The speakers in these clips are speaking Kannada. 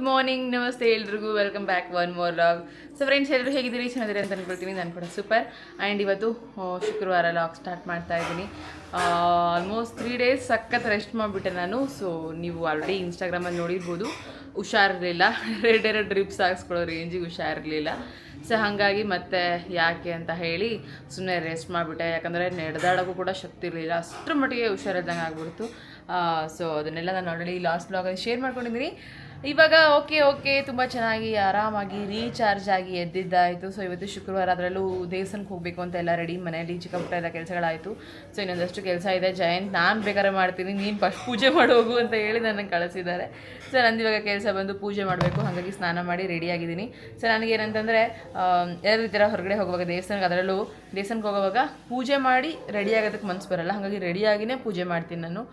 ಗುಡ್ ಮಾರ್ನಿಂಗ್, ನಮಸ್ತೆ ಎಲ್ರಿಗೂ, welcome back one more log. So friends, ಎಲ್ಲರೂ ಹೇಗಿದ್ದೀರಿ? ಚೆನ್ನಾಗಿದ್ದೀರಿ ಅಂತ ಅನ್ಕೊಳ್ತೀನಿ. ನಾನು ಕೂಡ ಸೂಪರ್. ಆ್ಯಂಡ್ ಇವತ್ತು ಶುಕ್ರವಾರ ಲಾಗ್ ಸ್ಟಾರ್ಟ್ ಮಾಡ್ತಾ ಇದ್ದೀನಿ. ಆಲ್ಮೋಸ್ಟ್ 3 ಡೇಸ್ ಸಖತ್ ರೆಸ್ಟ್ ಮಾಡಿಬಿಟ್ಟೆ ನಾನು. ಸೊ ನೀವು ಆಲ್ರೆಡಿ ಇನ್ಸ್ಟಾಗ್ರಾಮಲ್ಲಿ ನೋಡಿರ್ಬೋದು, ಹುಷಾರಿರಲಿಲ್ಲ. ಎರಡು ಡ್ರಿಪ್ಸ್ ಹಾಕ್ಸ್ಕೊಳ್ಳೋ ರೇಂಜಿಗೆ ಹುಷಾರಿರಲಿಲ್ಲ. ಸೊ ಹಾಗಾಗಿ ಮತ್ತೆ ಯಾಕೆ ಅಂತ ಹೇಳಿ ಸುಮ್ಮನೆ ರೆಸ್ಟ್ ಮಾಡಿಬಿಟ್ಟೆ. ಯಾಕಂದರೆ ನಡೆದಾಡೋಕ್ಕೂ ಕೂಡ ಶಕ್ತಿ ಇರಲಿಲ್ಲ, ಅಷ್ಟರ ಮಟ್ಟಿಗೆ ಹುಷಾರಿದ್ದಂಗೆ ಆಗ್ಬಿಡ್ತು. ಸೊ ಅದನ್ನೆಲ್ಲ ನಾನು ಆಲ್ರೆಡಿ ಲಾಸ್ಟ್ ಬ್ಲಾಗಲ್ಲಿ ಶೇರ್ ಮಾಡ್ಕೊಂಡಿದ್ದೀನಿ. ಇವಾಗ ಓಕೆ ತುಂಬ ಚೆನ್ನಾಗಿ ಆರಾಮಾಗಿ ರೀಚಾರ್ಜ್ ಆಗಿ ಎದ್ದಿದ್ದಾಯಿತು. ಸೊ ಇವತ್ತು ಶುಕ್ರವಾರ, ಅದರಲ್ಲೂ ದೇವಸ್ಥಾನಕ್ಕೆ ಹೋಗಬೇಕು ಅಂತ ಎಲ್ಲ ರೆಡಿ, ಮನೆಯಲ್ಲಿ ಚಿಕ್ಕ ಪುಟ್ಟ ಎಲ್ಲ ಕೆಲಸಗಳಾಯಿತು. ಸೊ ಇನ್ನೊಂದಷ್ಟು ಕೆಲಸ ಇದೆ. ಜಯಂತ್ ನಾನು ಬೇಕಾದ್ರೆ ಮಾಡ್ತೀನಿ, ನೀನು ಫಸ್ಟ್ ಪೂಜೆ ಮಾಡಿ ಹೋಗು ಅಂತ ಹೇಳಿ ನನಗೆ ಕಳಿಸಿದ್ದಾರೆ. ಸೊ ನಂದು ಇವಾಗ ಕೆಲಸ ಬಂದು ಪೂಜೆ ಮಾಡಬೇಕು. ಹಾಗಾಗಿ ಸ್ನಾನ ಮಾಡಿ ರೆಡಿಯಾಗಿದ್ದೀನಿ. ಸೊ ನನಗೇನಂತಂದರೆ ಎಲ್ಲರೂ ಈ ಥರ ಹೊರಗಡೆ ಹೋಗುವಾಗ ದೇವಸ್ಥಾನಕ್ಕೆ, ಅದರಲ್ಲೂ ದೇವಸ್ಥಾನಕ್ಕೆ ಹೋಗುವಾಗ ಪೂಜೆ ಮಾಡಿ ರೆಡಿ ಆಗೋದಕ್ಕೆ ಮನಸ್ಸು ಬರೋಲ್ಲ. ಹಾಗಾಗಿ ರೆಡಿಯಾಗಿಯೇ ಪೂಜೆ ಮಾಡ್ತೀನಿ ನಾನು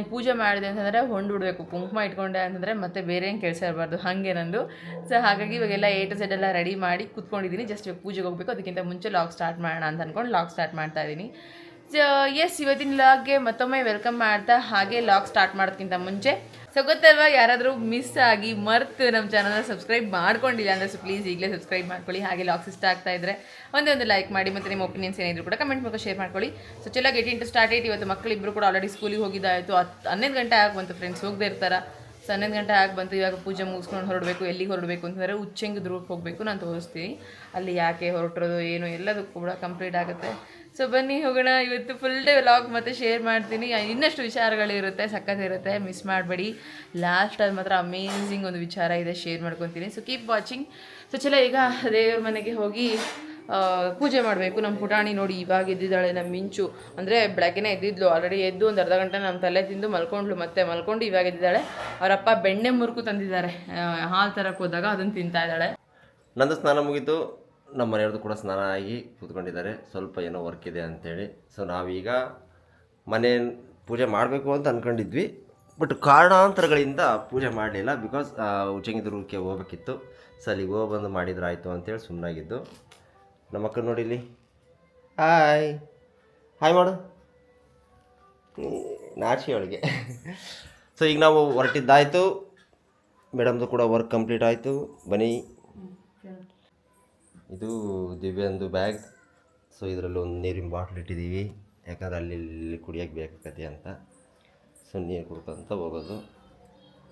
ಪೂಜೆ ಮಾಡಿದೆ ಅಂತಂದರೆ ಹೊಂಡು ಬಿಡಬೇಕು. ಕುಂಕುಮ ಇಟ್ಕೊಂಡೆ ಅಂತಂದರೆ ಮತ್ತೆ ಬೇರೆ ಏನು ಕೆಲಸ ಇರಬಾರ್ದು, ಹಾಗೆ ನಂದು. ಸೊ ಹಾಗಾಗಿ ಇವಾಗೆಲ್ಲ A to Z ಎಲ್ಲ ರೆಡಿ ಮಾಡಿ ಕೂತ್ಕೊಂಡಿದ್ದೀನಿ. ಜಸ್ಟ್ ಇವಾಗ ಪೂಜೆಗೆ ಹೋಗಬೇಕು. ಅದಕ್ಕಿಂತ ಮುಂಚೆ ಲಾಗ್ ಸ್ಟಾರ್ಟ್ ಮಾಡೋಣ ಅಂತ ಅಂದ್ಕೊಂಡು ಲಾಗ್ ಸ್ಟಾರ್ಟ್ ಮಾಡ್ತಾ ಇದ್ದೀನಿ. ಸೊ ಇವತ್ತಿನ ಲಾಗ್ಗೆ ಮತ್ತೊಮ್ಮೆ ವೆಲ್ಕಮ್ ಮಾಡ್ತಾ, ಹಾಗೆ ಲಾಗ್ ಸ್ಟಾರ್ಟ್ ಮಾಡೋದಕ್ಕಿಂತ ಮುಂಚೆ ಸೊ ಗೊತ್ತಲ್ವಾ, ಯಾರಾದರೂ ಮಿಸ್ ಆಗಿ ಮರ್ತು ನಮ್ಮ ಚಾನಲ್ನ ಸಬ್ಸ್ಕ್ರೈಬ್ ಮಾಡ್ಕೊಂಡಿಲ್ಲ ಅಂದರೆ ಸೊ ಪ್ಲೀಸ್ ಈಗಲೇ ಸಬ್ಸ್ಕ್ರೈಬ್ ಮಾಡ್ಕೊಳ್ಳಿ. ಹಾಗೆ ಲಾಗ್ಸ್ ಇಷ್ಟ ಆಗ್ತಾ ಇದ್ದರೆ ಒಂದು ಲೈಕ್ ಮಾಡಿ, ಮತ್ತು ನಿಮ್ಮ ಒಪಿನಿಯನ್ಸ್ ಏನಿದ್ರು ಕೂಡ ಕಮೆಂಟ್ ಮೂಲಕ ಶೇರ್ ಮಾಡ್ಕೊಳ್ಳಿ. ಸೊ ಚಲೋ ಗೆಟ್ ಇಂಟು ಸ್ಟಾರ್ಟ್ ಏಟ್. ಇವತ್ತು ಮಕ್ಕಳಿಬ್ಬರು ಕೂಡ ಆಲ್ರೆಡಿ ಸ್ಕೂಲಿಗೆ ಹೋಗಿದ್ದಾಯಿತು. 11 ಗಂಟೆ ಆಗ್ಬಂತು ಫ್ರೆಂಡ್ಸ್, ಹೋಗದೆ ಇರ್ತಾರೆ. ಸೊ 11 ಗಂಟೆ ಆಗ್ಬಂತು. ಇವಾಗ ಪೂಜೆ ಮುಗಿಸ್ಕೊಂಡು ಹೊರಡಬೇಕು. ಎಲ್ಲಿಗೆ ಹೊರಡಬೇಕು ಅಂತಂದರೆ ಉಚ್ಚಂಗಿ ದುರ್ಗಕ್ಕೆ ಹೋಗಬೇಕು. ನಾನು ತೋರಿಸ್ತೀನಿ ಅಲ್ಲಿ ಯಾಕೆ ಹೊರಟಿರೋದು ಏನು ಎಲ್ಲದಕ್ಕೂ ಕೂಡ ಕಂಪ್ಲೀಟ್ ಆಗುತ್ತೆ. ಸೊ ಬನ್ನಿ ಹೋಗೋಣ. ಇವತ್ತು ಫುಲ್ ಡೇ ವ್ಲಾಗ್ ಮತ್ತು ಶೇರ್ ಮಾಡ್ತೀನಿ. ಇನ್ನಷ್ಟು ವಿಚಾರಗಳಿರುತ್ತೆ, ಸಖತ್ತಿರುತ್ತೆ, ಮಿಸ್ ಮಾಡಬೇಡಿ. ಲಾಸ್ಟಲ್ಲಿ ಮಾತ್ರ ಅಮೇಝಿಂಗ್ ಒಂದು ವಿಚಾರ ಇದೆ, ಶೇರ್ ಮಾಡ್ಕೊತೀನಿ. So keep watching. ಸೊ ಚಲೋ ಈಗ ದೇವ್ರ ಮನೆಗೆ ಹೋಗಿ ಪೂಜೆ ಮಾಡಬೇಕು. ನಮ್ಮ ಪುಟಾಣಿ ನೋಡಿ ಇವಾಗ ಎದ್ದಿದ್ದಾಳೆ. ನಮ್ಮ ಮಿಂಚು ಅಂದರೆ ಬೆಳಗ್ಗೆನೇ ಎದ್ದಿದ್ಲು. ಆಲ್ರೆಡಿ ಎದ್ದು ಒಂದು ಅರ್ಧ ಗಂಟೆ ನಮ್ಮ ತಲೆ ತಿಂದು ಮಲ್ಕೊಂಡ್ಲು. ಮತ್ತೆ ಮಲ್ಕೊಂಡು ಇವಾಗ ಎದ್ದಿದ್ದಾಳೆ. ಅವರಪ್ಪ ಬೆಣ್ಣೆ ಮುರುಕು ತಂದಿದ್ದಾರೆ, ಹಾಲು ತರಕ್ಕೆ ಹೋದಾಗ ಅದನ್ನು ತಿಂತಾ ಇದ್ದಾಳೆ. ನಂದು ಸ್ನಾನ ಮುಗಿತು, ನಮ್ಮ ಮನೆಯವ್ರದ್ದು ಕೂಡ ಸ್ನಾನ ಆಗಿ ಕೂತ್ಕೊಂಡಿದ್ದಾರೆ. ಸ್ವಲ್ಪ ಏನೋ ವರ್ಕ್ ಇದೆ ಅಂಥೇಳಿ. ಸೊ ನಾವೀಗ ಮನೆ ಪೂಜೆ ಮಾಡಬೇಕು ಅಂತ ಅಂದ್ಕೊಂಡಿದ್ವಿ, ಬಟ್ ಕಾರಣಾಂತರಗಳಿಂದ ಪೂಜೆ ಮಾಡಲಿಲ್ಲ. ಬಿಕಾಸ್ ಉಚ್ಚಂಗಿ ದುರ್ಗಕ್ಕೆ ಹೋಗ್ಬೇಕಿತ್ತು. ಸೊ ಅಲ್ಲಿಗೆ ಹೋಗ್ಬಂದು ಮಾಡಿದ್ರೆ ಆಯಿತು ಅಂತೇಳಿ ಸುಮ್ಮನಾಗಿದ್ದು. ನಮ್ಮ ಮಕ್ಕಳು ನೋಡಿ ಇಲ್ಲಿ ಹಾಯ್ ಮಾಡು, ನಾಚಿ ಅವಳಿಗೆ. ಸೊ ಈಗ ನಾವು ಹೊರಟಿದ್ದಾಯಿತು. ಮೇಡಮ್ದು ಕೂಡ ವರ್ಕ್ ಕಂಪ್ಲೀಟ್ ಆಯಿತು. ಬನ್ನಿ, ಇದು ದಿವ್ಯಂದು ಬ್ಯಾಗ್. ಸೊ ಇದರಲ್ಲಿ ಒಂದು ನೀರಿನ ಬಾಟ್ಲ್ ಇಟ್ಟಿದ್ದೀವಿ, ಯಾಕಂದರೆ ಅಲ್ಲಿ ಕುಡಿಯೋಕ್ಕೆ ಬೇಕಾಗತ್ತೆ ಅಂತ. ಸೊ ನೀರು ಕುಡ್ಕೊಂತ ಹೋಗೋದು.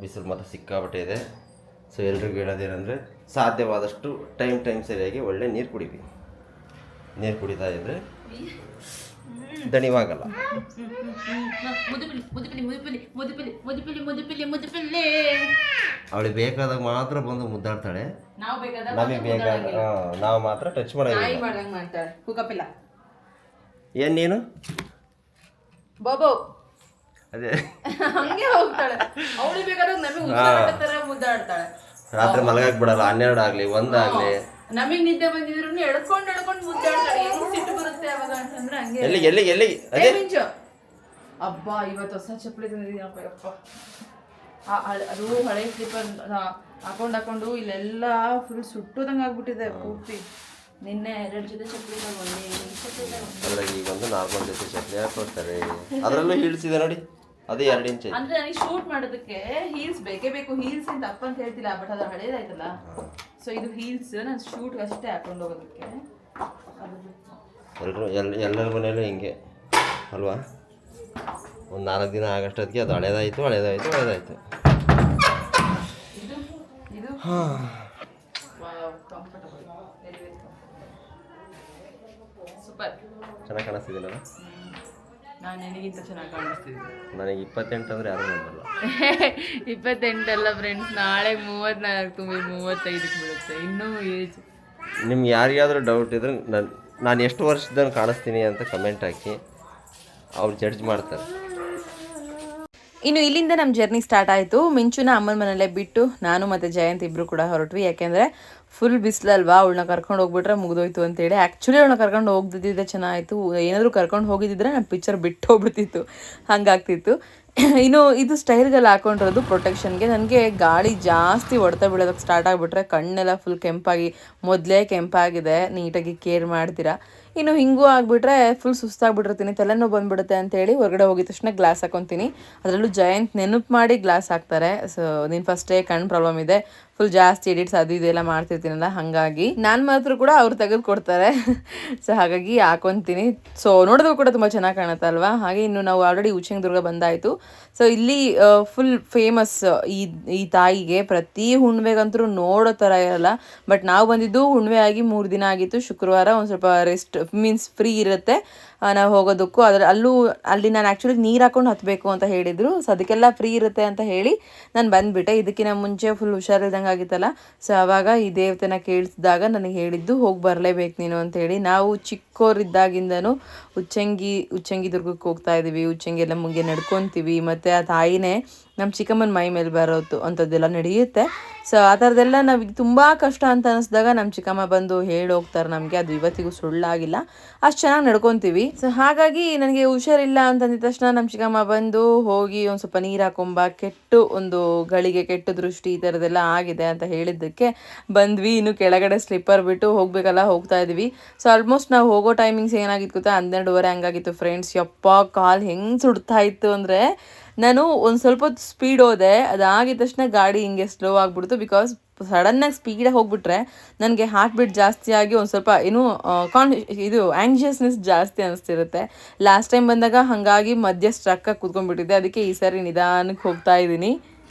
ಬಿಸಿಲು ಮಾತ್ರ ಸಿಕ್ಕಾಪಟ್ಟೆ ಇದೆ. ಸೊ ಎಲ್ರಿಗೂ ಹೇಳೋದೇನೆಂದರೆ, ಸಾಧ್ಯವಾದಷ್ಟು ಟೈಮ್ ಸರಿಯಾಗಿ ಒಳ್ಳೆ ನೀರು ಕುಡಿವಿ. ನೀರು ಕುಡಿತಾ ಇದ್ದರೆ ದಣಿವಾಗಲ್ಲ. ಅವಳಿಗೆ ಬೇಕಾದಾಗ ಮಾತ್ರ ಬಂದು ಮುದ್ದಾಡ್ತಾಳೆ. ನಮಗೆ ಬೇಕಾದ ನಾವು ಮಾತ್ರ ಟಚ್ ಮಾಡೋದಿಲ್ಲ. ಏನು ನೀನು ಬಾಬೋ ಅದೇ ಹಂಗೆ ಹೋಗ್ತಾಳೆ. ಅವಳಿಗೆ ಬೇಕಾದಾಗ ನಮಗೆ ಮುದ್ದಾಡ್ತಾಳೆ. ರಾತ್ರಿ ಮಲಗಕ್ಕೆ ಬಿಡಲ್ಲ. 12 ಆಗಲಿ 1 ಆಗಲಿ ನಮಗೆ ನಿದ್ದೆ ಬಂದಿದ್ರು ಎಳ್ಕೊಂಡು ಮುದ್ದಾಡ್ತಾಳೆ. ಹೆಂಗ್ ಸಿಟ್ಟು ಬರುತ್ತೆ ಅವಾಗ ಅಂತಂದ್ರೆ ಹಂಗೆ. ಎಲ್ಲಿ ಅದೇ ಮಿಂಚು ಅಬ್ಬಾ, ಇವತ್ತು ಹೊಸ ಚಪ್ಪಲಿ ತಂದಿದ್ದೀನಪ್ಪ. ಯಪ್ಪ, ಅದು ಹಳೆ ಸ್ಲಿಪ್ಪರ್ ಹಾಕೊಂಡು ಇಲ್ಲೆಲ್ಲ ಫುಲ್ ಸುಟ್ಟೋದಂಗೆ ಆಗ್ಬಿಟ್ಟಿದೆ ಪೂರ್ತಿ. ನಿನ್ನೆ 2 ಜೊತೆ ಚಪ್ಪಲಿ ತಗೊಂಡೆ. ಈಗ ಒಂದು 4 ಜೊತೆ ಚಪ್ಪಲಿ ಹಾಕೊಡ್ತಾರೆ. ಅದರಲ್ಲೂ ಹೀಲ್ಸಿದೆ ನೋಡಿ, ಅದು 2 ಇಂಚ್. ಅಂದ್ರೆ ನನಗೆ ಶೂಟ್ ಮಾಡೋದಕ್ಕೆ ಹೀಲ್ಸ್ ಬೇಕೇ ಬೇಕು. ಹೀಲ್ಸ್ ಅಂತ ತಪ್ಪ ಅಂತ ಹೇಳ್ತಿಲ್ಲ, ಬಟ್ ಅದು ಹಳೇದಾಯ್ತಲ್ಲ. ಸೊ ಇದು ಹೀಲ್ಸ್ ನಾನು ಶೂಟ್ ಅಷ್ಟೇ ಹಾಕೊಂಡು ಹೋಗೋದಕ್ಕೆ. ಎಲ್ಲರ ಮನೆಯಲ್ಲೂ ಹಿಂಗೆ ಅಲ್ವಾ? ಒಂದು 4 ದಿನ ಆಗಷ್ಟೊತ್ತಿಗೆ ಅದು ಹಳೇದಾಯಿತು. ಹಾಂ, ಸೂಪರ್, ಚೆನ್ನಾಗಿ ಕಾಣಿಸ್ತಿದ್ದೀನಲ್ಲ. ನಾನು ನಿನಗಿಂತ ಚೆನ್ನಾಗಿ ಕಾಣಿಸ್ತಿದ್ದೆ. ನನಗೆ 28 ಅಂದರೆ ಯಾರು ನಂಬಲ್ಲ. 28 ಅಲ್ಲ ಫ್ರೆಂಡ್ಸ್, ನಾಳೆ 34 ತುಂಬಿ 35ಕ್ಕೆ ಬೀಳುತ್ತೆ. ಇನ್ನೂ ಏಜ್. ನಿಮ್ಗೆ ಯಾರಿಗಾದರೂ ಡೌಟ್ ಇದ್ರೆ ನಾನು ಎಷ್ಟು ವರ್ಷದಲ್ಲಿ ಕಾಣಿಸ್ತೀನಿ ಅಂತ ಕಮೆಂಟ್ ಹಾಕಿ, ಅವ್ರು ಜಡ್ಜ್ ಮಾಡ್ತಾರೆ. ಇನ್ನು ಇಲ್ಲಿಂದ ನಮ್ಮ ಜರ್ನಿ ಸ್ಟಾರ್ಟ್ ಆಯಿತು. ಮಿಂಚುನ ಅಮ್ಮನ ಮನೆಯಲ್ಲೇ ಬಿಟ್ಟು ನಾನು ಮತ್ತು ಜಯಂತ್ ಇಬ್ಬರು ಕೂಡ ಹೊರಟ್ವಿ. ಯಾಕೆಂದರೆ ಫುಲ್ ಬಿಸಿಲಲ್ವಾ, ಅವಳನ್ನ ಕರ್ಕೊಂಡು ಹೋಗ್ಬಿಟ್ರೆ ಮುಗಿದೋಯ್ತು ಅಂತೇಳಿ. ಆ್ಯಕ್ಚುಲಿ ಅವಳನ್ನ ಕರ್ಕೊಂಡು ಹೋಗ್ದಿದ್ದೆ ಚೆನ್ನಾಯಿತು. ಏನಾದರೂ ಕರ್ಕೊಂಡು ಹೋಗಿದ್ದಿದ್ರೆ ನಾನು ಪಿಕ್ಚರ್ ಬಿಟ್ಟು ಹೋಗ್ಬಿಡ್ತಿತ್ತು, ಹಂಗಾಗ್ತಿತ್ತು. ಇನ್ನು ಇದು ಸ್ಟೈಲ್ಗೆಲ್ಲ ಹಾಕೊಂಡಿರೋದು ಪ್ರೊಟೆಕ್ಷನ್ಗೆ. ನನಗೆ ಗಾಳಿ ಜಾಸ್ತಿ ಹೊಡ್ತಾ ಬೀಳೋದಕ್ಕೆ ಸ್ಟಾರ್ಟ್ ಆಗಿಬಿಟ್ರೆ ಕಣ್ಣೆಲ್ಲ ಫುಲ್ ಕೆಂಪಾಗಿ, ಮೊದಲೇ ಕೆಂಪಾಗಿದೆ, ನೀಟಾಗಿ ಕೇರ್ ಮಾಡ್ತೀರಾ. ಇನ್ನು ಹಿಂಗೂ ಆಗಿಬಿಟ್ರೆ ಫುಲ್ ಸುಸ್ತಾಗ್ಬಿಟ್ಟಿರ್ತೀನಿ, ತಲೆನೋವು ಬಂದುಬಿಡುತ್ತೆ ಅಂತೇಳಿ ಹೊರಗಡೆ ಹೋಗಿದ ತಕ್ಷಣ ಗ್ಲಾಸ್ ಹಾಕೊತೀನಿ. ಅದರಲ್ಲೂ ಜಯಂತ್ ನೆನಪು ಮಾಡಿ ಗ್ಲಾಸ್ ಹಾಕ್ತಾರೆ. ಸೊ ನೀನು ಫಸ್ಟೇ ಕಣ್ಣು ಪ್ರಾಬ್ಲಮ್ ಇದೆ, ಫುಲ್ ಜಾಸ್ತಿ ಎಡಿಟ್ಸ್ ಅದು ಇದೆಲ್ಲ ಮಾಡ್ತಿರ್ತೀನಲ್ಲ, ಹಾಗಾಗಿ ನಾನು ಮಾತ್ರ ಕೂಡ ಅವ್ರು ತೆಗೆದು ಕೊಡ್ತಾರೆ. ಸೊ ಹಾಗಾಗಿ ಹಾಕೊತೀನಿ. ಸೊ ನೋಡೋದು ಕೂಡ ತುಂಬ ಚೆನ್ನಾಗಿ ಕಾಣುತ್ತೆ ಅಲ್ವಾ. ಹಾಗೆ ಇನ್ನು ನಾವು ಆಲ್ರೆಡಿ ಉಚ್ಚಂಗಿದುರ್ಗ ಬಂದಾಯಿತು. ಸೊ ಇಲ್ಲಿ ಫುಲ್ ಫೇಮಸ್ ಈ ತಾಯಿಗೆ. ಪ್ರತಿ ಹುಣ್ಣಿಮೆಗಂತೂ ನೋಡೋ ಥರ ಇರಲ್ಲ. ಬಟ್ ನಾವು ಬಂದಿದ್ದು ಹುಣ್ಣಿಮೆ ಆಗಿ 3 ದಿನ ಆಗಿತ್ತು. ಶುಕ್ರವಾರ ಒಂದು ಸ್ವಲ್ಪ ರೆಸ್ಟ್ ಮೀನ್ಸ್ ಫ್ರೀ ಇರುತ್ತೆ ನಾವು ಹೋಗೋದಕ್ಕೂ. ಅಲ್ಲಿ ನಾನು ಆ್ಯಕ್ಚುಲಿ ನೀರು ಹಾಕೊಂಡು ಹತ್ತಬೇಕು ಅಂತ ಹೇಳಿದರು. ಸೊ ಅದಕ್ಕೆಲ್ಲ ಫ್ರೀ ಇರುತ್ತೆ ಅಂತ ಹೇಳಿ ನಾನು ಬಂದುಬಿಟ್ಟೆ. ಇದಕ್ಕಿಂತ ಮುಂಚೆ ಫುಲ್ ಹುಷಾರಿಲ್ದಂಗೆ ಆಗಿತ್ತಲ್ಲ. ಸೊ ಆವಾಗ ಈ ದೇವತೆನ ಕೇಳಿಸಿದಾಗ ನನಗೆ ಹೇಳಿದ್ದು ಹೋಗಿ ಬರಲೇಬೇಕು ನೀನು ಅಂತೇಳಿ. ನಾವು ಚಿಕ್ಕವರಿದ್ದಾಗಿಂದನೂ ಉಚ್ಚಂಗಿ ದುರ್ಗಕ್ಕೆ ಹೋಗ್ತಾ ಇದ್ದೀವಿ. ಉಚ್ಚಂಗಿ ಎಲ್ಲ ಮುಂಗೆ ನಡ್ಕೊತೀವಿ. ಮತ್ತು ಆ ತಾಯಿನೇ ನಮ್ಮ ಚಿಕ್ಕಮ್ಮನ ಮೈ ಮೇಲೆ ಬರೋದು ಅಂಥದ್ದೆಲ್ಲ ನಡೆಯುತ್ತೆ. ಸೊ ಆ ಥರದ್ದೆಲ್ಲ ನಮಗೆ ತುಂಬ ಕಷ್ಟ ಅಂತ ಅನ್ನಿಸ್ದಾಗ ನಮ್ಮ ಚಿಕ್ಕಮ್ಮ ಬಂದು ಹೇಳಿ ಹೋಗ್ತಾರೆ ನಮಗೆ. ಅದು ಇವತ್ತಿಗೂ ಸುಳ್ಳಾಗಿಲ್ಲ, ಅಷ್ಟು ಚೆನ್ನಾಗಿ ನಡ್ಕೊತೀವಿ. ಸೊ ಹಾಗಾಗಿ ನನಗೆ ಹುಷಾರಿಲ್ಲ ಅಂತಂದಿದ ತಕ್ಷಣ ನಮ್ಮ ಚಿಕ್ಕಮ್ಮ ಬಂದು ಹೋಗಿ ಒಂದು ಸ್ವಲ್ಪ ನೀರು ಹಾಕೊಂಬ, ಒಂದು ಗಳಿಗೆ ಕೆಟ್ಟ ದೃಷ್ಟಿ ಈ ಥರದ್ದೆಲ್ಲ ಆಗಿದೆ ಅಂತ ಹೇಳಿದ್ದಕ್ಕೆ ಬಂದ್ವಿ. ಇನ್ನು ಕೆಳಗಡೆ ಸ್ಲಿಪ್ಪರ್ ಬಿಟ್ಟು ಹೋಗಬೇಕಲ್ಲ, ಹೋಗ್ತಾ ಇದ್ವಿ. ಸೊ ಆಲ್ಮೋಸ್ಟ್ ನಾವು ಹೋಗೋ ಟೈಮಿಂಗ್ಸ್ ಏನಾಗಿತ್ತು ಗೊತ್ತಾ, 12:30 ಹಂಗಾಗಿತ್ತು ಫ್ರೆಂಡ್ಸ್. ಯಪ್ಪ ಕಾಲು ಹೆಂಗೆ ಸುಡ್ತಾ ಇತ್ತು ಅಂದರೆ, ನಾನು ಒಂದು ಸ್ವಲ್ಪ ಹೊತ್ತು ಸ್ಪೀಡ್ ಹೋದೆ. ಅದಾಗಿದ ತಕ್ಷಣ ಗಾಡಿ ಹಿಂಗೆ ಸ್ಲೋ ಆಗಿಬಿಡ್ತು. ಬಿಕಾಸ್ ಸಡನ್ನಾಗಿ ಸ್ಪೀಡಾಗಿ ಹೋಗ್ಬಿಟ್ರೆ ನನಗೆ ಹಾರ್ಟ್ ಬೀಟ್ ಜಾಸ್ತಿ ಆಗಿ ಒಂದು ಸ್ವಲ್ಪ ಇದು ಆ್ಯಂಗ್ಷಿಯಸ್ನೆಸ್ ಜಾಸ್ತಿ ಅನಿಸ್ತಿರುತ್ತೆ. ಲಾಸ್ಟ್ ಟೈಮ್ ಬಂದಾಗ ಹಾಗಾಗಿ ಮಧ್ಯ ಸ್ಟ್ರಕ್ಕಾಗಿ ಕೂತ್ಕೊಂಡ್ಬಿಟ್ಟಿದ್ದೆ. ಅದಕ್ಕೆ ಈ ಸಾರಿ ನಿಧಾನಕ್ಕೆ ಹೋಗ್ತಾ ಇದ್ದೀನಿ.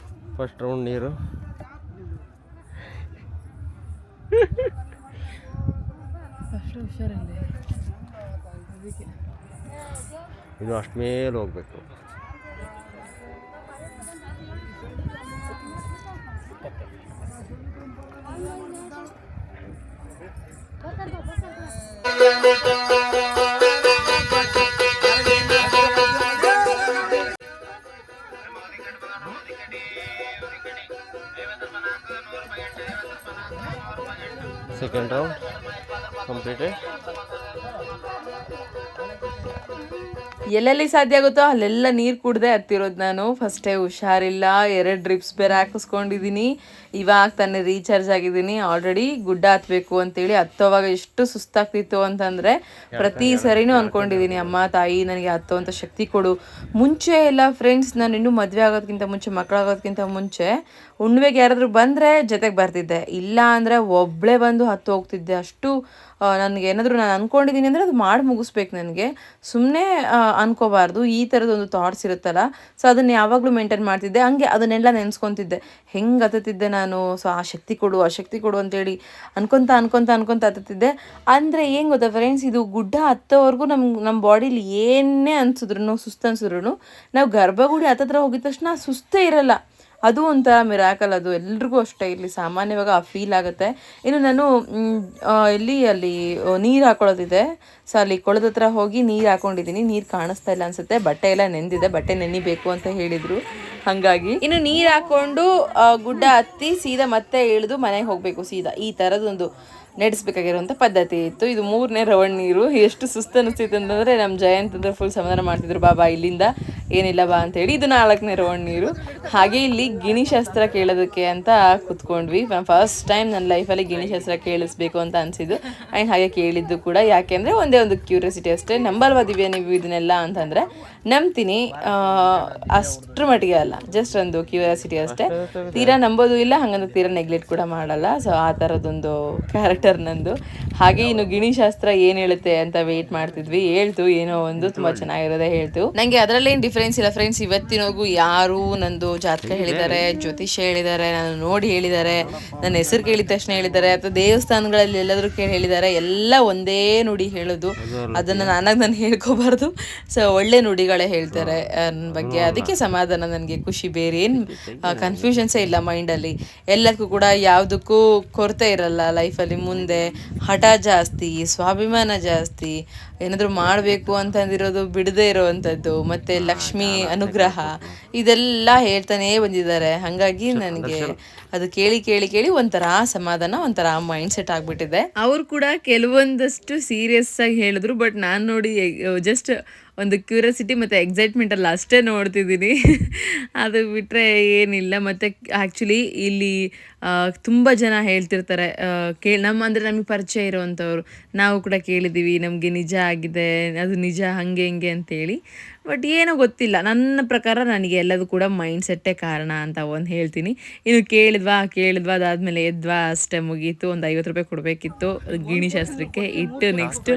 ಫಸ್ಟ್ ರೌಂಡ್ ನೀರು ಇನ್ನು ಅಷ್ಟು ಮೇಲೆ ಹೋಗ್ಬೇಕು. Second round completed. ಎಲ್ಲೆಲ್ಲಿ ಸಾಧ್ಯ ಆಗುತ್ತೋ ಅಲ್ಲೆಲ್ಲ ನೀರು ಕುಡ್ದೆ ಹತ್ತಿರೋದು ನಾನು. ಫಸ್ಟೇ ಹುಷಾರಿಲ್ಲ, 2 ಡ್ರಿಪ್ಸ್ ಬೇರೆ ಹಾಕಿಸ್ಕೊಂಡಿದ್ದೀನಿ. ಇವಾಗ ತಾನೇ ರೀಚಾರ್ಜ್ ಆಗಿದ್ದೀನಿ. ಆಲ್ರೆಡಿ ಗುಡ್ಡ ಹತ್ತಬೇಕು ಅಂತೇಳಿ ಹತ್ತೋವಾಗ ಎಷ್ಟು ಸುಸ್ತಾಗ್ತಿತ್ತು ಅಂತಂದರೆ ಪ್ರತಿ ಸರಿನೂ ಅಂದ್ಕೊಂಡಿದ್ದೀನಿ, ಅಮ್ಮ ತಾಯಿ ನನಗೆ ಹತ್ತೋವಂಥ ಶಕ್ತಿ ಕೊಡು. ಮುಂಚೆ ಎಲ್ಲ ಫ್ರೆಂಡ್ಸ್, ನಾನು ಇನ್ನೂ ಮದುವೆ ಆಗೋದಕ್ಕಿಂತ ಮುಂಚೆ, ಮಕ್ಕಳಾಗೋದಕ್ಕಿಂತ ಮುಂಚೆ ಹುಣ್ಣಿಮೆಗೆ ಯಾರಾದರೂ ಬಂದರೆ ಜೊತೆಗೆ ಬರ್ತಿದ್ದೆ, ಇಲ್ಲ ಅಂದರೆ ಒಬ್ಬಳೇ ಬಂದು ಹತ್ತು ಹೋಗ್ತಿದ್ದೆ. ಅಷ್ಟು ನನಗೇನಾದರೂ ನಾನು ಅಂದ್ಕೊಂಡಿದ್ದೀನಿ ಅಂದರೆ ಅದು ಮಾಡಿ ಮುಗಿಸ್ಬೇಕು. ನನಗೆ ಸುಮ್ಮನೆ ಅನ್ಕೋಬಾರ್ದು, ಈ ಥರದೊಂದು ಥಾಟ್ಸ್ ಇರುತ್ತಲ್ಲ. ಸೊ ಅದನ್ನು ಯಾವಾಗಲೂ ಮೇಂಟೈನ್ ಮಾಡ್ತಿದ್ದೆ. ಹಂಗೆ ಅದನ್ನೆಲ್ಲ ನೆನೆಸ್ಕೊತಿದ್ದೆ, ಹೆಂಗೆ ಹತ್ತುತ್ತಿದ್ದೆ ನಾನು. ಸೊ ಆ ಶಕ್ತಿ ಕೊಡು ಅಂತೇಳಿ ಅನ್ಕೊತ ಹತ್ತುತ್ತಿದ್ದೆ. ಅಂದರೆ ಏನು ಗೊತ್ತಾ ಫ್ರೆಂಡ್ಸ್, ಇದು ಗುಡ್ಡ ಹತ್ತೋವರೆಗೂ ನಮ್ಮ ಬಾಡೀಲಿ ಏನೇ ಅನ್ಸಿದ್ರು, ಸುಸ್ತು ಅನ್ಸಿದ್ರು, ನಾವು ಗರ್ಭಗುಡಿ ಹತ್ತತ್ರ ಹೋಗಿದ ತಕ್ಷಣ ಸುಸ್ತೇ ಇರಲ್ಲ. ಅದು ಒಂಥರ ಮಿರಾಕಲ್. ಅದು ಎಲ್ರಿಗೂ ಅಷ್ಟೇ, ಇಲ್ಲಿ ಸಾಮಾನ್ಯವಾಗಿ ಆ ಫೀಲ್ ಆಗುತ್ತೆ. ಇನ್ನು ನಾನು ಅಲ್ಲಿ ನೀರು ಹಾಕೊಳ್ಳೋದಿದೆ. ಸೊ ಅಲ್ಲಿ ಕೊಳದ ಹತ್ರ ಹೋಗಿ ನೀರು ಹಾಕೊಂಡಿದ್ದೀನಿ. ನೀರು ಕಾಣಿಸ್ತಾ ಇಲ್ಲ ಅನಿಸುತ್ತೆ, ಬಟ್ಟೆ ಎಲ್ಲ ನೆಂದಿದೆ, ಬಟ್ಟೆ ನೆನಿಬೇಕು ಅಂತ ಹೇಳಿದರು. ಹಾಗಾಗಿ ಇನ್ನು ನೀರು ಹಾಕ್ಕೊಂಡು ಗುಡ್ಡ ಹತ್ತಿ ಸೀದಾ ಮತ್ತೆ ಇಳಿದು ಮನೆಗೆ ಹೋಗಬೇಕು ಸೀದಾ. ಈ ಥರದೊಂದು ನಡೆಸಬೇಕಾಗಿರುವಂಥ ಪದ್ಧತಿ ಇತ್ತು. ಇದು 3ನೇ ರೌಂಡ್ ನೀರು. ಎಷ್ಟು ಸುಸ್ತು ಅನಿಸ್ತಿತ್ತು ಅಂತಂದರೆ ನಮ್ಮ ಜಯಂತ್ ಅಂದರೆ ಫುಲ್ ಸಮಾಧಾನ ಮಾಡ್ತಿದ್ರು, ಬಾಬಾ ಇಲ್ಲಿಂದ ಏನಿಲ್ಲ ಬಾ ಅಂತೇಳಿ. ಇದು 4ನೇ ರೌಂಡ್ ನೀರು. ಹಾಗೆ ಇಲ್ಲಿ ಗಿಣಿಶಾಸ್ತ್ರ ಕೇಳೋದಕ್ಕೆ ಅಂತ ಕೂತ್ಕೊಂಡ್ವಿ. ಫಸ್ಟ್ ಟೈಮ್ ನನ್ನ ಲೈಫಲ್ಲಿ ಗಿಣಿಶಾಸ್ತ್ರ ಕೇಳಿಸ್ಬೇಕು ಅಂತ ಅನಿಸಿದ್ದು. ಆ್ಯಂಡ್ ಹಾಗೆ ಕೇಳಿದ್ದು ಕೂಡ. ಯಾಕೆಂದರೆ ಒಂದೇ ಒಂದು ಕ್ಯೂರಿಯಾಸಿಟಿ ಅಷ್ಟೇ. ನಂಬಲ್ವಾ ದಿವ್ಯಾ ನೀವು ಇದನ್ನೆಲ್ಲ ಅಂತಂದರೆ ನಂಬ್ತೀನಿ, ಅಷ್ಟ್ರ ಮಟ್ಟಿಗೆ ಅಲ್ಲ, ಜಸ್ಟ್ ಒಂದು ಕ್ಯೂರಿಯಾಸಿಟಿ ಅಷ್ಟೇ. ತೀರಾ ನಂಬೋದು ಇಲ್ಲ, ಹಾಗಂದ್ರೆ ತೀರಾ ನೆಗ್ಲೆಕ್ಟ್ ಕೂಡ ಮಾಡಲ್ಲ. ಸೊ ಆ ಥರದೊಂದು ಕ್ಯಾರೆಕ್ಟರ್ ನಂದು. ಹಾಗೆ ಇನ್ನು ಗಿಣಿಶಾಸ್ತ್ರ ಏನು ಹೇಳುತ್ತೆ ಅಂತ ವೆಯ್ಟ್ ಮಾಡ್ತಿದ್ವಿ. ಹೇಳ್ತು ಏನೋ ಒಂದು ತುಂಬ ಚೆನ್ನಾಗಿರೋದೇ ಹೇಳ್ತು. ನನಗೆ ಅದರಲ್ಲೇನು ಡಿಫ್ರೆನ್ಸ್ ಇಲ್ಲ ಫ್ರೆಂಡ್ಸ್. ಇವತ್ತಿನವರೆಗೂ ಯಾರು ನಂದು ಜಾತಕ ಹೇಳಿದ್ದಾರೆ, ಜ್ಯೋತಿಷ್ಯ ಹೇಳಿದ್ದಾರೆ, ನಾನು ನೋಡಿ ಹೇಳಿದ್ದಾರೆ, ನನ್ನ ಹೆಸರು ಕೇಳಿದ ತಕ್ಷಣ ಹೇಳಿದ್ದಾರೆ, ಅಥವಾ ದೇವಸ್ಥಾನಗಳಲ್ಲಿ ಎಲ್ಲಾದರೂ ಕೇಳಿ ಹೇಳಿದ್ದಾರೆ, ಎಲ್ಲ ಒಂದೇ ನುಡಿ ಹೇಳೋದು. ಅದನ್ನು ನಾನು ಹೇಳ್ಕೋಬಾರ್ದು. ಸೊ ಒಳ್ಳೆ ನುಡಿಗಳೇ ಹೇಳ್ತಾರೆ ನನ್ನ ಬಗ್ಗೆ. ಅದಕ್ಕೆ ಸಮಾಧಾನ, ನನಗೆ ಖುಷಿ. ಬೇರೆ ಏನು ಕನ್ಫ್ಯೂಷನ್ಸೇ ಇಲ್ಲ ಮೈಂಡಲ್ಲಿ. ಎಲ್ಲದಕ್ಕೂ ಕೂಡ ಯಾವುದಕ್ಕೂ ಕೊರತೆ ಇರಲ್ಲ ಲೈಫಲ್ಲಿ. ಮುಂದೆ ಹಠ ಜಾಸ್ತಿ, ಸ್ವಾಭಿಮಾನ ಜಾಸ್ತಿ, ಏನಾದರೂ ಮಾಡಬೇಕು ಅಂತಂದಿರೋದು ಬಿಡದೇ ಇರೋವಂಥದ್ದು, ಮತ್ತು ಲಕ್ಷ್ಮಿ ಅನುಗ್ರಹ, ಇದೆಲ್ಲ ಹೇಳ್ತಾನೇ ಬಂದಿದ್ದಾರೆ. ಹಾಗಾಗಿ ನನಗೆ ಅದು ಕೇಳಿ ಒಂಥರ ಸಮಾಧಾನ, ಒಂಥರ ಮೈಂಡ್ ಸೆಟ್ ಆಗಿಬಿಟ್ಟಿದೆ. ಅವರು ಕೂಡ ಕೆಲವೊಂದಷ್ಟು ಸೀರಿಯಸ್ ಆಗಿ ಹೇಳಿದ್ರು. ಬಟ್ ನಾನು ನೋಡಿ ಜಸ್ಟ್ ಒಂದು ಕ್ಯೂರಿಯಾಸಿಟಿ ಮತ್ತು ಎಕ್ಸೈಟ್ಮೆಂಟಲ್ಲಿ ಅಷ್ಟೇ ನೋಡ್ತಿದ್ದೀನಿ. ಅದು ಬಿಟ್ಟರೆ ಏನಿಲ್ಲ. ಮತ್ತು ಆ್ಯಕ್ಚುಲಿ ಇಲ್ಲಿ ತುಂಬ ಜನ ಹೇಳ್ತಿರ್ತಾರೆ, ಅಂದರೆ ನಮಗೆ ಪರಿಚಯ ಇರೋವಂಥವ್ರು, ನಾವು ಕೂಡ ಕೇಳಿದ್ದೀವಿ, ನಮಗೆ ನಿಜ ಆಗಿದೆ, ಅದು ನಿಜ ಹಾಗೆ ಹಿಂಗೆ ಅಂತೇಳಿ. ಬಟ್ ಏನೋ ಗೊತ್ತಿಲ್ಲ, ನನ್ನ ಪ್ರಕಾರ ನನಗೆ ಎಲ್ಲದೂ ಕೂಡ ಮೈಂಡ್ ಸೆಟ್ಟೇ ಕಾರಣ ಅಂತ ಒಂದು ಹೇಳ್ತೀನಿ. ಇನ್ನು ಕೇಳಿದ್ವಾ ಅದಾದಮೇಲೆ ಎದ್ವಾ ಅಷ್ಟೇ ಮುಗೀತು. ಒಂದು 50 ರೂಪಾಯಿ ಕೊಡಬೇಕಿತ್ತು ಗಿಣಿ ಶಾಸ್ತ್ರಕ್ಕೆ ಇಟ್ಟು. ನೆಕ್ಸ್ಟ್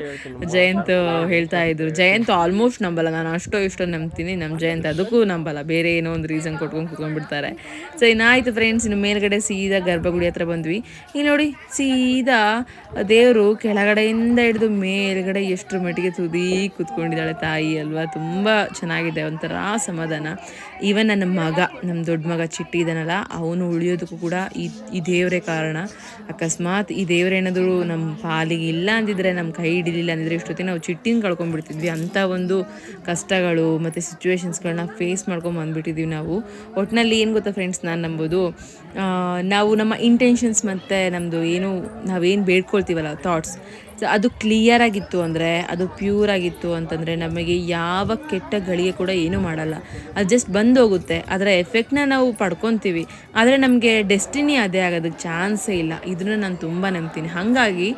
ಜಯಂತ್ ಹೇಳ್ತಾ ಇದ್ರು, ಜಯಂತ್ ಆಲ್ಮೋಸ್ಟ್ ನಂಬಲ್ಲ, ನಾನು ಇಷ್ಟೋ ನಂಬ್ತೀನಿ, ನಮ್ಮ ಜಯಂತ್ ಅದಕ್ಕೂ ನಂಬಲ್ಲ, ಬೇರೆ ಏನೋ ಒಂದು ರೀಸನ್ ಕೊಟ್ಕೊಂಡು ಕುತ್ಕೊಂಡ್ಬಿಡ್ತಾರೆ. ಸೊ ಇನ್ನಾಯಿತು ಫ್ರೆಂಡ್ಸ್, ಇನ್ನು ಮೇಲ್ಗಡೆ ಸೀದಾ ಗರ್ಭಗುಡಿ ಹತ್ರ ಬಂದ್ವಿ. ಈಗ ನೋಡಿ ಸೀದಾ ದೇವರು ಕೆಳಗಡೆಯಿಂದ ಹಿಡಿದು ಮೇಲ್ಗಡೆ ಎಷ್ಟರ ಮಟ್ಟಿಗೆ ತುದಿ ಕೂತ್ಕೊಂಡಿದ್ದಾಳೆ ತಾಯಿ ಅಲ್ವಾ. ತುಂಬ ಚೆನ್ನಾಗಿದೆ, ಒಂಥರ ಸಮಾಧಾನ. ಈವನ್ ನನ್ನ ಮಗ, ನಮ್ಮ ದೊಡ್ಡ ಮಗ ಚಿಟ್ಟಿ ಇದ್ದಾನಲ್ಲ, ಅವನು ಉಳಿಯೋದಕ್ಕೂ ಕೂಡ ಈ ದೇವರೇ ಕಾರಣ. ಅಕಸ್ಮಾತ್ ಈ ದೇವರೇನಾದರೂ ನಮ್ಮ ಪಾಲಿಗೆ ಇಲ್ಲ ಅಂದಿದ್ರೆ, ನಮ್ಮ ಕೈ ಹಿಡಿಲಿಲ್ಲ ಅಂದಿದ್ರೆ ಇಷ್ಟೊತ್ತಿಗೆ ನಾವು ಚಿಟ್ಟಿನ ಕಳ್ಕೊಂಡ್ಬಿಡ್ತಿದ್ವಿ. ಅಂಥ ಒಂದು ಕಷ್ಟಗಳು ಮತ್ತು ಸಿಚುವೇಶನ್ಸ್ಗಳನ್ನ ಫೇಸ್ ಮಾಡ್ಕೊಂಡು ಬಂದುಬಿಟ್ಟಿದ್ದೀವಿ ನಾವು. ಒಟ್ಟಿನಲ್ಲಿ ಏನು ಗೊತ್ತಾ ಫ್ರೆಂಡ್ಸ್, ನಾನು ನಂಬೋದು, ನಾವು ನಮ್ಮ ಇಂಟೆನ್ಷನ್ಸ್ ಮತ್ತು ನಮ್ಮದು ನಾವೇನು ಬೇಡ್ಕೊಳ್ತೀವಲ್ಲ ಥಾಟ್ಸ್, ಸೊ ಅದು ಕ್ಲಿಯರ್ ಆಗಿತ್ತು ಅಂದರೆ, ಅದು ಪ್ಯೂರ್ ಆಗಿತ್ತು ಅಂತಂದರೆ ನಮಗೆ ಯಾವ ಕೆಟ್ಟ ಗಳಿಗೆ ಕೂಡ ಏನೂ ಮಾಡಲ್ಲ. ಅದು ಜಸ್ಟ್ ಬಂದೋಗುತ್ತೆ, ಅದರ ಎಫೆಕ್ಟ್ನ ನಾವು ಪಡ್ಕೊತೀವಿ. ಆದರೆ ನಮಗೆ ಡೆಸ್ಟಿನಿ ಅದೇ ಆಗೋದಕ್ಕೆ ಚಾನ್ಸೇ ಇಲ್ಲ. ಇದನ್ನು ನಾನು ತುಂಬ ನಂಬ್ತೀನಿ. ಹಾಗಾಗಿ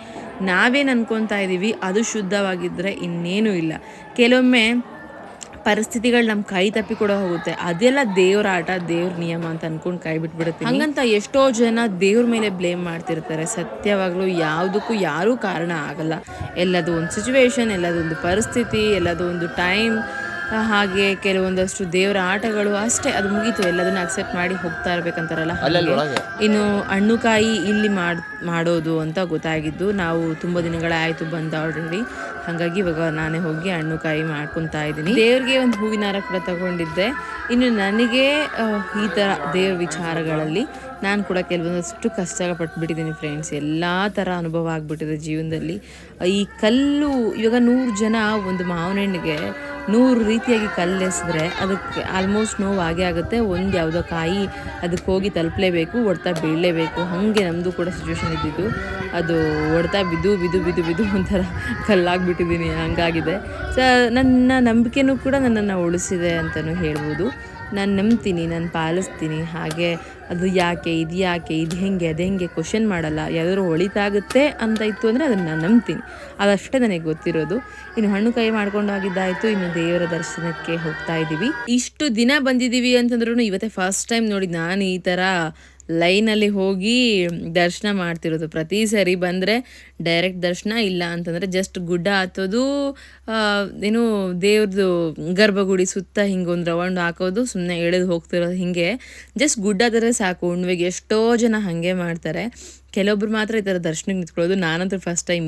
ನಾವೇನು ಅನ್ಕೊತಾ ಇದ್ದೀವಿ ಅದು ಶುದ್ಧವಾಗಿದ್ದರೆ ಇನ್ನೇನೂ ಇಲ್ಲ. ಕೆಲವೊಮ್ಮೆ ಪರಿಸ್ಥಿತಿಗಳು ನಮ್ಮ ಕೈ ತಪ್ಪಿ ಕೂಡ ಹೋಗುತ್ತೆ, ಅದೆಲ್ಲ ದೇವ್ರ ಆಟ, ದೇವ್ರ ನಿಯಮ ಅಂತ ಅನ್ಕೊಂಡು ಕೈ ಬಿಟ್ಬಿಡುತ್ತೆ. ಹಂಗಂತ ಎಷ್ಟೋ ಜನ ದೇವ್ರ ಮೇಲೆ ಬ್ಲೇಮ್ ಮಾಡ್ತಿರ್ತಾರೆ. ಸತ್ಯವಾಗ್ಲೂ ಯಾವುದಕ್ಕೂ ಯಾರೂ ಕಾರಣ ಆಗಲ್ಲ. ಎಲ್ಲದೂ ಒಂದು ಸಿಚುವೇಶನ್, ಎಲ್ಲದೂ ಒಂದು ಪರಿಸ್ಥಿತಿ, ಎಲ್ಲದೂ ಒಂದು ಟೈಮ್, ಹಾಗೆ ಕೆಲವೊಂದಷ್ಟು ದೇವರ ಆಟಗಳು ಅಷ್ಟೇ, ಅದು ಮುಗೀತು. ಎಲ್ಲದನ್ನು ಅಕ್ಸೆಪ್ಟ್ ಮಾಡಿ ಹೋಗ್ತಾ ಇರ್ಬೇಕಂತಾರಲ್ಲ. ಇನ್ನು ಹಣ್ಣುಕಾಯಿ ಇಲ್ಲಿ ಮಾಡೋದು ಅಂತ ಗೊತ್ತಾಗಿದ್ದು, ನಾವು ತುಂಬ ದಿನಗಳಾಯಿತು ಬಂದು ಆಲ್ರೆಡಿ. ಹಾಗಾಗಿ ಇವಾಗ ನಾನೇ ಹೋಗಿ ಹಣ್ಣುಕಾಯಿ ಮಾಡ್ಕೊತಾ ಇದ್ದೀನಿ. ದೇವ್ರಿಗೆ ಒಂದು ಹೂವಿನ ಹಾರ ಕೂಡ ತಗೊಂಡಿದ್ದೆ. ಇನ್ನು ನನಗೆ ಈ ಥರ ದೇವ್ರ ವಿಚಾರಗಳಲ್ಲಿ ನಾನು ಕೂಡ ಕೆಲವೊಂದಷ್ಟು ಕಷ್ಟಪಟ್ಬಿಟ್ಟಿದ್ದೀನಿ ಫ್ರೆಂಡ್ಸ್. ಎಲ್ಲ ಥರ ಅನುಭವ ಆಗಿಬಿಟ್ಟಿದೆ ಜೀವನದಲ್ಲಿ. ಈ ಕಲ್ಲು, ಇವಾಗ 100 ಜನ ಒಂದು ಮಾವಿನ ಹಣ್ಣಿಗೆ 100 ರೀತಿಯಾಗಿ ಕಲ್ಲೆಸಿದ್ರೆ ಅದಕ್ಕೆ ಆಲ್ಮೋಸ್ಟ್ ನೋವು ಆಗೇ ಆಗುತ್ತೆ. ಒಂದು ಯಾವುದೋ ಕಾಯಿ ಅದಕ್ಕೆ ಹೋಗಿ ತಲುಪಲೇಬೇಕು, ಹೊಡ್ತಾ ಬೀಳಲೇಬೇಕು. ಹಾಗೆ ನಮ್ಮದು ಕೂಡ ಸಿಚುವೇಶನ್ ಇದ್ದಿದ್ದು. ಅದು ಹೊಡ್ತಾ ಬಿದ್ದು ಒಂಥರ ಕಲ್ಲಾಗಿಬಿಟ್ಟಿದ್ದೀನಿ, ಹಂಗಾಗಿದೆ. ಸೊ ನನ್ನ ನಂಬಿಕೆನೂ ಕೂಡ ನನ್ನನ್ನು ಉಳಿಸಿದೆ ಅಂತಲೂ ಹೇಳ್ಬೋದು. ನಾನು ನಂಬ್ತೀನಿ, ನಾನು ಪಾಲಿಸ್ತೀನಿ. ಹಾಗೆ ಅದು ಯಾಕೆ, ಇದು ಹೆಂಗೆ, ಅದು ಹೆಂಗೆ ಕ್ವಶನ್ ಮಾಡಲ್ಲ. ಯಾವ್ದಾದ್ರು ಒಳಿತಾಗುತ್ತೆ ಅಂತ ಇತ್ತು ಅಂದರೆ ಅದನ್ನು ನಾನು ನಂಬ್ತೀನಿ. ಅದಷ್ಟೇ ನನಗೆ ಗೊತ್ತಿರೋದು. ಇನ್ನು ಹಣ್ಣು ಕಾಯಿ ಮಾಡ್ಕೊಂಡು ಆಗಿದ್ದಾಯಿತು. ಇನ್ನು ದೇವರ ದರ್ಶನಕ್ಕೆ ಹೋಗ್ತಾ ಇದ್ದೀವಿ. ಇಷ್ಟು ದಿನ ಬಂದಿದ್ದೀವಿ ಅಂತಂದ್ರೂ ಇವತ್ತೇ ಫಸ್ಟ್ ಟೈಮ್ ನೋಡಿ ನಾನು ಈ ಥರ ಲೈನಲ್ಲಿ ಹೋಗಿ ದರ್ಶನ ಮಾಡ್ತಿರೋದು. ಪ್ರತಿ ಸರಿ ಬಂದರೆ ಡೈರೆಕ್ಟ್ ದರ್ಶನ, ಇಲ್ಲ ಅಂತಂದರೆ ಜಸ್ಟ್ ಗುಡ್ಡ ಹತ್ತೋದು, ಏನು ದೇವ್ರದ್ದು ಗರ್ಭಗುಡಿ ಸುತ್ತ ಹಿಂಗೊಂದು ರೌಂಡ್ ಹಾಕೋದು, ಸುಮ್ಮನೆ ಎಳೆದು ಹೋಗ್ತಿರೋದು. ಹೀಗೆ ಜಸ್ಟ್ ಗುಡ್ಡ ಹತ್ತಿರ ಸಾಕು. ಹುಣ್ಣಿಮೆಗೆ ಎಷ್ಟೋ ಜನ ಹಾಗೆ ಮಾಡ್ತಾರೆ. ಕೆಲವೊಬ್ರು ಮಾತ್ರ ಈ ಥರ ದರ್ಶನಕ್ಕೆ ನಿಂತ್ಕೊಳ್ಳೋದು. ನಾನಂತೂ ಫಸ್ಟ್ ಟೈಮ್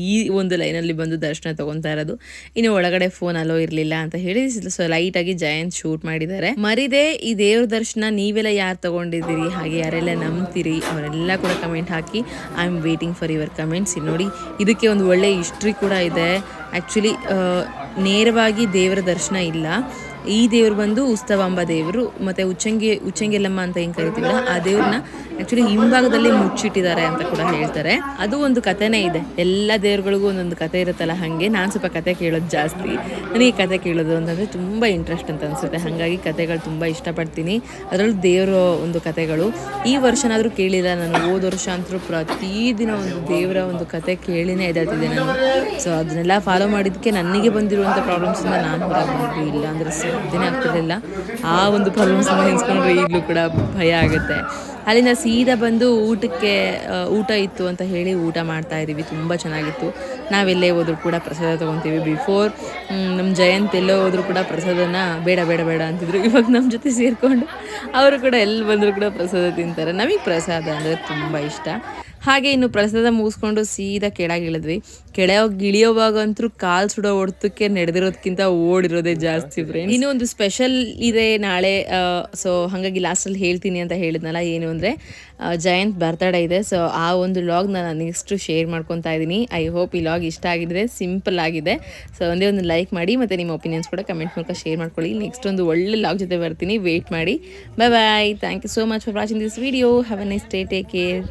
ಈ ಒಂದು ಲೈನಲ್ಲಿ ಬಂದು ದರ್ಶನ ತೊಗೊತಾ ಇರೋದು. ಇನ್ನು ಒಳಗಡೆ ಫೋನ್ ಅಲೋ ಇರಲಿಲ್ಲ ಅಂತ ಹೇಳಿ ಸೊ ಲೈಟಾಗಿ ಜಯಂತ್ ಶೂಟ್ ಮಾಡಿದ್ದಾರೆ. ಮರಿದೆ ಈ ದೇವ್ರ ದರ್ಶನ ನೀವೆಲ್ಲ ಯಾರು ತೊಗೊಂಡಿದ್ದೀರಿ, ಹಾಗೆ ಯಾರೆಲ್ಲ ನಂಬ್ತೀರಿ ಅವರೆಲ್ಲ ಕೂಡ comment hockey. I am waiting for your comments. ನೋಡಿ ಇದಕ್ಕೆ ಒಂದು ಒಳ್ಳೆ ಹಿಸ್ಟ್ರಿ ಕೂಡ ಇದೆ. ಆ್ಯಕ್ಚುಲಿ ನೇರವಾಗಿ ದೇವರ ದರ್ಶನ ಇಲ್ಲ. ಈ ದೇವ್ರು ಬಂದು ಉತ್ಸವಾಂಬ ದೇವರು, ಮತ್ತು ಉಚ್ಚಂಗೆಲ್ಲಮ್ಮ ಅಂತ ಏನು ಕರಿತೀವಲ್ಲ ಆ ದೇವ್ರನ್ನ ಆ್ಯಕ್ಚುಲಿ ಹಿಂಭಾಗದಲ್ಲಿ ಮುಚ್ಚಿಟ್ಟಿದ್ದಾರೆ ಅಂತ ಕೂಡ ಹೇಳ್ತಾರೆ. ಅದು ಒಂದು ಕಥೆನೇ ಇದೆ. ಎಲ್ಲ ದೇವ್ರುಗಳಿಗೂ ಒಂದೊಂದು ಕತೆ ಇರುತ್ತಲ್ಲ, ಹಾಗೆ ನಾನು ಸ್ವಲ್ಪ ಕತೆ ಕೇಳೋದು ಜಾಸ್ತಿ. ನನಗೆ ಕತೆ ಕೇಳೋದು ಅಂತಂದರೆ ತುಂಬ ಇಂಟ್ರೆಸ್ಟ್ ಅಂತ ಅನಿಸುತ್ತೆ. ಹಾಗಾಗಿ ಕತೆಗಳು ತುಂಬ ಇಷ್ಟಪಡ್ತೀನಿ. ಅದರಲ್ಲೂ ದೇವರ ಒಂದು ಕತೆಗಳು. ಈ ವರ್ಷನಾದರೂ ಕೇಳಿಲ್ಲ ನಾನು. ಹೋದ ವರ್ಷ ಅಂತೂ ಪ್ರತಿದಿನ ಒಂದು ದೇವರ ಒಂದು ಕತೆ ಕೇಳಿನೇ ಎದ್ದಾಡ್ತಿದ್ದೆ ನಾನು. ಸೊ ಅದನ್ನೆಲ್ಲ ಫಾಲೋ ಮಾಡಿದ್ದಕ್ಕೆ ನನಗೆ ಬಂದಿರುವಂಥ ಪ್ರಾಬ್ಲಮ್ಸಿಂದ ನಾನು ಹೊರಗೆ ಬಂದ್ವಿ. ಇಲ್ಲ ಅಂದರೆ ಸಾಧ್ಯನೇ ಆಗ್ತಿರಲಿಲ್ಲ. ಆ ಒಂದು ಪ್ರಾಬ್ಲಮ್ಸನ್ನು ನೆನೆಸ್ಕೊಂಡ್ರೆ ಈಗಲೂ ಕೂಡ ಭಯ ಆಗುತ್ತೆ. ಅಲ್ಲಿಂದ ಸೀದಾ ಬಂದು ಊಟ ಇತ್ತು ಅಂತ ಹೇಳಿ ಊಟ ಮಾಡ್ತಾ ಇದ್ದೀವಿ. ತುಂಬ ಚೆನ್ನಾಗಿತ್ತು. ನಾವೆಲ್ಲೇ ಹೋದರೂ ಕೂಡ ಪ್ರಸಾದ ತೊಗೊತೀವಿ. ಬಿಫೋರ್ ನಮ್ಮ ಜಯಂತ್ ಎಲ್ಲೋ ಹೋದರೂ ಕೂಡ ಪ್ರಸಾದನ ಬೇಡ ಅಂತಿದ್ರು. ಇವಾಗ ನಮ್ಮ ಜೊತೆ ಸೇರಿಕೊಂಡು ಅವರು ಕೂಡ ಎಲ್ಲಿ ಬಂದರೂ ಕೂಡ ಪ್ರಸಾದ ತಿಂತಾರೆ. ನಮಗೆ ಪ್ರಸಾದ ಅಂದರೆ ತುಂಬ ಇಷ್ಟ. ಹಾಗೆ ಇನ್ನು ಪ್ರಸಾದ ಮುಗಿಸ್ಕೊಂಡು ಸೀದಾ ಕೆಳಗಿಳಿದ್ವಿ. ಇಳಿಯೋವಾಗಂತೂ ಕಾಲು ಸುಡೋ ಹೊಡೆತಕ್ಕೆ ನಡೆದಿರೋದಕ್ಕಿಂತ ಓಡಿರೋದೇ ಜಾಸ್ತಿ ಫ್ರೆಂಡ್ಸ್. ಇನ್ನೂ ಒಂದು ಸ್ಪೆಷಲ್ ಇದೆ ನಾಳೆ. ಸೊ ಹಾಗಾಗಿ ಲಾಸ್ಟಲ್ಲಿ ಹೇಳ್ತೀನಿ ಅಂತ ಹೇಳಿದ್ನಲ್ಲ, ಏನು ಅಂದರೆ ಜಯಂತ್ ಬರ್ತಡೇ ಇದೆ. ಸೊ ಆ ಒಂದು ಲಾಗ್ ನಾನು ನೆಕ್ಸ್ಟು ಶೇರ್ ಮಾಡ್ಕೊತಾ ಇದ್ದೀನಿ. ಐ ಹೋಪ್ ಈ ಲಾಗ್ ಇಷ್ಟ ಆಗಿದ್ರೆ, ಸಿಂಪಲ್ ಆಗಿದೆ. ಸೊ ಒಂದೇ ಒಂದು ಲೈಕ್ ಮಾಡಿ, ಮತ್ತು ನಿಮ್ಮ ಒಪಿನಿಯನ್ಸ್ ಕೂಡ ಕಮೆಂಟ್ ಮೂಲಕ ಶೇರ್ ಮಾಡ್ಕೊಳ್ಳಿ. ನೆಕ್ಸ್ಟ್ ಒಂದು ಒಳ್ಳೆ ಲಾಗ್ ಜೊತೆ ಬರ್ತೀನಿ, ವೇಟ್ ಮಾಡಿ. Bye. Thank you so much for watching this video. Have a nice day. Take care.